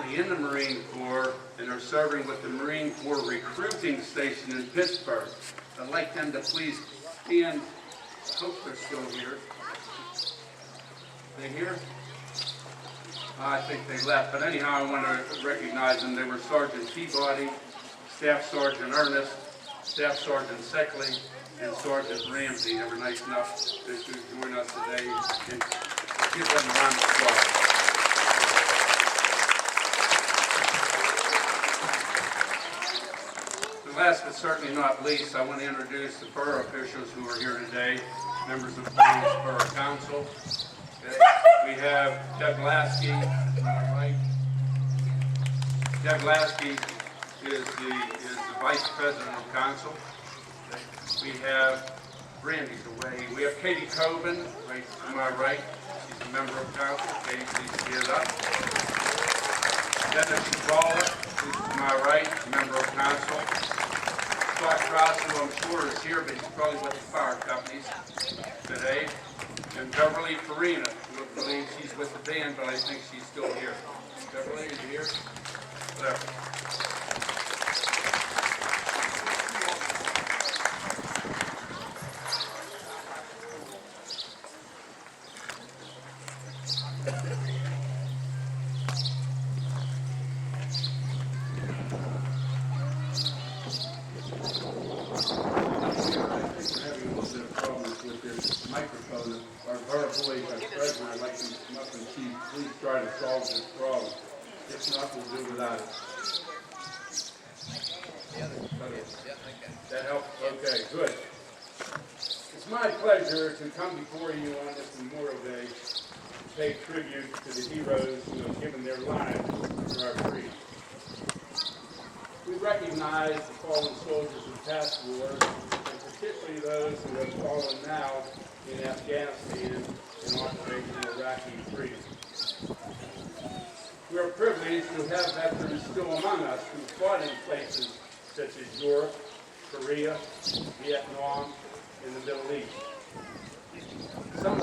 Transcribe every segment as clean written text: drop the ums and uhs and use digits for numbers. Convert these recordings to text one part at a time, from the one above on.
currently in the Marine Corps and are serving with the Marine Corps recruiting station in Pittsburgh. I'd like them to please stand. I hope they're still here. They here? I think they left, but anyhow, I want to recognize them. They were Sergeant Peabody, Staff Sergeant Ernest, Staff Sergeant Seckley, and Sergeant Ramsey. They were nice enough to join us today, and give them a round of applause. And last but certainly not least, I want to introduce the borough officials who are here today, members of the Borough Council. Okay. We have Doug Lasky, right? Doug Lasky is the Vice President of Council. Okay. We have Randy's away. We have Katie Coben, right to my right. She's a member of Council. Katie, please stand up. Dennis Brawler, who's to my right, member of Council. Scott Krause, who I'm sure is here, but he's probably with the fire companies today. And Beverly Farina, who I believe she's with the band, but I think she's still here. Beverly, is you here? Whatever. I'd like them to come up and see, please try to solve this problem. If not, we'll do without it. That helps? Okay, good. It's my pleasure to come before you on this Memorial Day to pay tribute to the heroes who have given their lives for our freedom. We recognize the fallen soldiers of past wars, and particularly those who have fallen now in Afghanistan and Operation Iraqi Freedom. We are privileged to have veterans still among us who fought in places such as Europe, Korea, Vietnam, and the Middle East. Some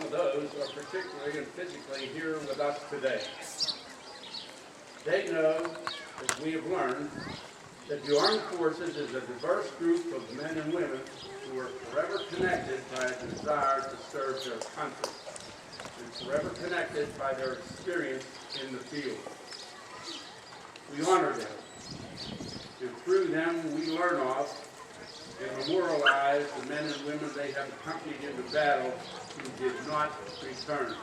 of those are particularly and physically here with us today. They know, as we have learned, that the armed forces is a diverse group of men and women who are forever connected by a desire to serve their country, and forever connected by their experience in the field. We honor them, and through them we learn of and memorialize the men and women they have accompanied into battle who did not return.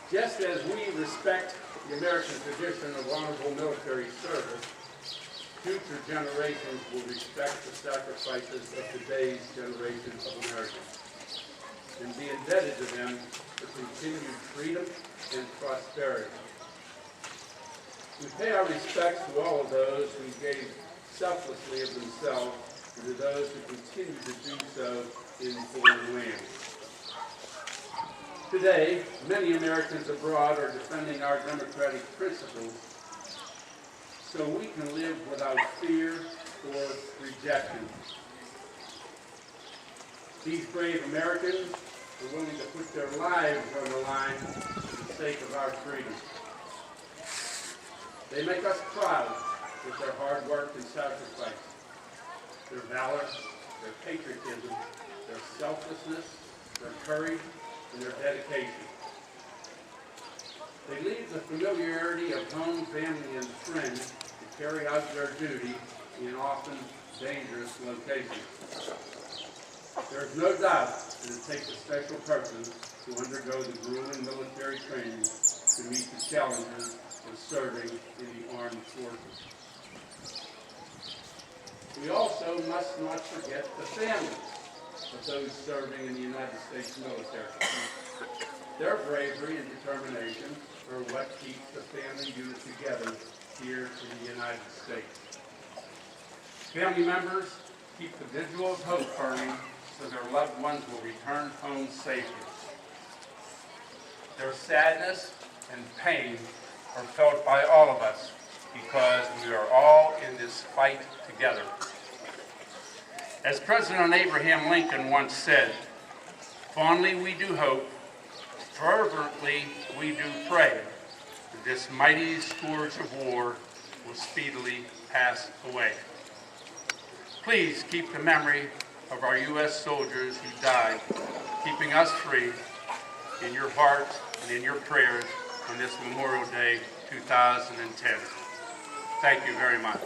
Just as we respect the American tradition of honorable military service, future generations will respect the sacrifices of today's generation of Americans and be indebted to them for continued freedom and prosperity. We pay our respects to all of those who gave selflessly of themselves and to those who continue to do so in foreign lands. Today, many Americans abroad are defending our democratic principles so we can live without fear or rejection. These brave Americans are willing to put their lives on the line for the sake of our freedom. They make us proud with their hard work and sacrifice, their valor, their patriotism, their selflessness, their courage, and their dedication. They leave the familiarity of home, family, and friends to carry out their duty in often dangerous locations. There is no doubt that it takes a special person to undergo the grueling military training to meet the challenges of serving in the armed forces. We also must not forget the families of those serving in the United States military. Their bravery and determination are what keeps the family unit together here in the United States. Family members keep the vigil of hope burning so their loved ones will return home safely. Their sadness and pain are felt by all of us because we are all in this fight together. As President Abraham Lincoln once said, "Fondly we do hope, fervently we do pray that this mighty scourge of war will speedily pass away. Please keep the memory of our U.S. soldiers who died, keeping us free, in your hearts and in your prayers on this Memorial Day 2010. Thank you very much.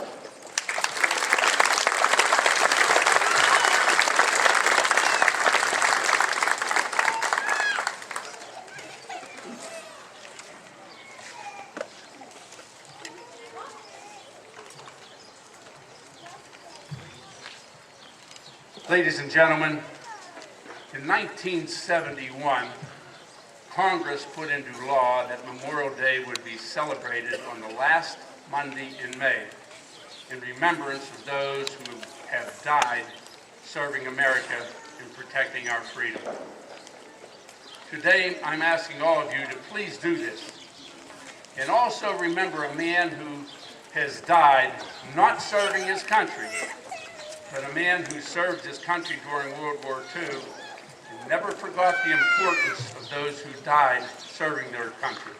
Ladies and gentlemen, in 1971, Congress put into law that Memorial Day would be celebrated on the last Monday in May in remembrance of those who have died serving America and protecting our freedom. Today, I'm asking all of you to please do this and also remember a man who has died not serving his country, but a man who served his country during World War II and never forgot the importance of those who died serving their country.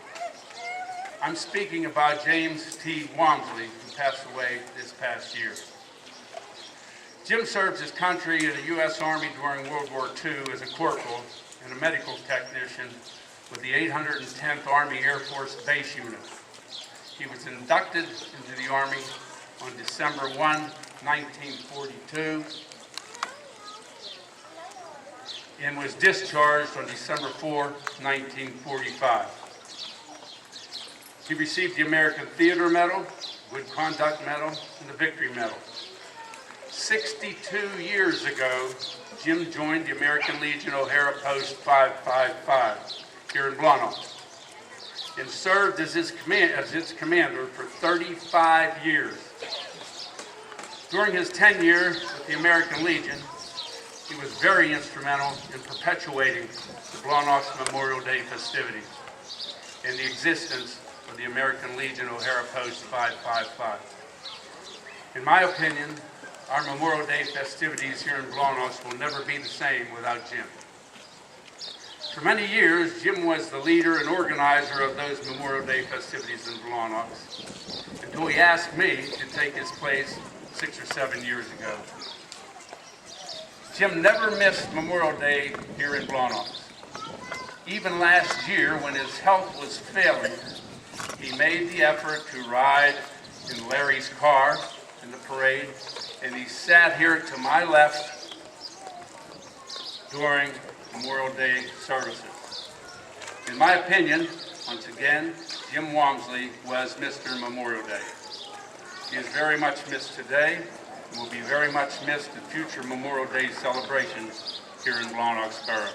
I'm speaking about James T. Walmsley, who passed away this past year. Jim served his country in the U.S. Army during World War II as a corporal and a medical technician with the 810th Army Air Force Base Unit. He was inducted into the Army on December 1, 1942, and was discharged on December 4, 1945. He received the American Theater Medal, Good Conduct Medal, and the Victory Medal. 62 years ago, Jim joined the American Legion O'Hara Post 555 here in Blawnox and served as its commander for 35 years. During his tenure with the American Legion, he was very instrumental in perpetuating the Blawnox Memorial Day festivities and the existence of the American Legion O'Hara Post 555. In my opinion, our Memorial Day festivities here in Blawnox will never be the same without Jim. For many years, Jim was the leader and organizer of those Memorial Day festivities in Blawnox, until he asked me to take his place 6 or 7 years ago. Jim never missed Memorial Day here in Blawnox. Even last year, when his health was failing, he made the effort to ride in Larry's car in the parade, and he sat here to my left during Memorial Day services. In my opinion, once again, Jim Walmsley was Mr. Memorial Day. He is very much missed today and will be very much missed in future Memorial Day celebrations here in Blawnox Borough.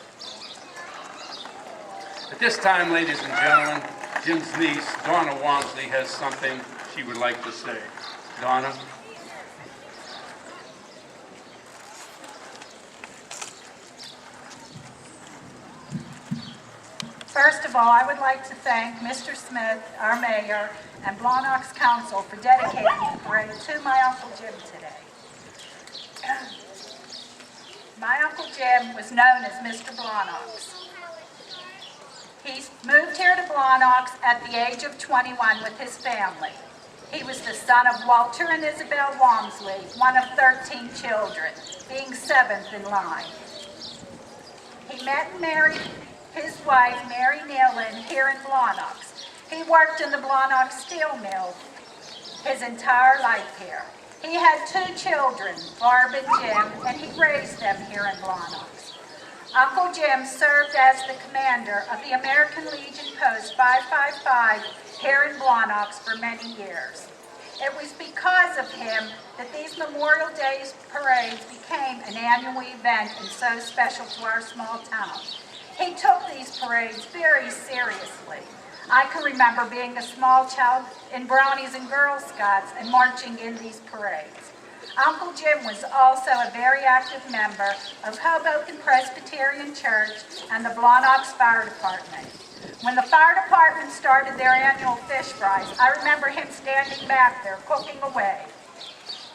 At this time, ladies and gentlemen, Jim's niece, Donna Walmsley, has something she would like to say. Donna? First of all, I would like to thank Mr. Smith, our mayor, and Blawnox Council for dedicating the parade to my Uncle Jim today. My Uncle Jim was known as Mr. Blawnox. He moved here to Blawnox at the age of 21 with his family. He was the son of Walter and Isabel Walmsley, one of 13 children, being 7th in line. He met and married his wife, Mary Nealon, here in Blawnox. He worked in the Blawnox steel mill his entire life here. He had 2 children, Barb and Jim, and he raised them here in Blawnox. Uncle Jim served as the commander of the American Legion Post 555 here in Blawnox for many years. It was because of him that these Memorial Day parades became an annual event and so special to our small town. He took these parades very seriously. I can remember being a small child in Brownies and Girl Scouts and marching in these parades. Uncle Jim was also a very active member of Hoboken Presbyterian Church and the Blawnox Fire Department. When the fire department started their annual fish fries, I remember him standing back there cooking away.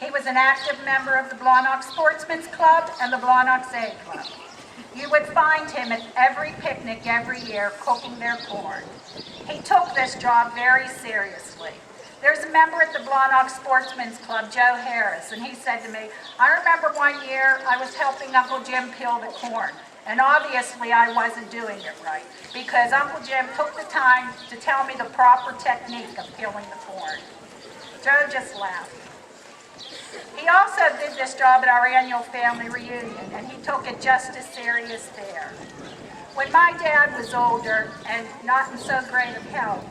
He was an active member of the Blawnox Sportsman's Club and the Blawnox Egg Club. You would find him at every picnic every year cooking their corn. He took this job very seriously. There's a member at the Blawnox Sportsman's Club, Joe Harris, and he said to me, I remember one year I was helping Uncle Jim peel the corn, and obviously I wasn't doing it right, because Uncle Jim took the time to tell me the proper technique of peeling the corn. Joe just laughed. He also did this job at our annual family reunion, and he took it just as serious there. When my dad was older and not in so great of health,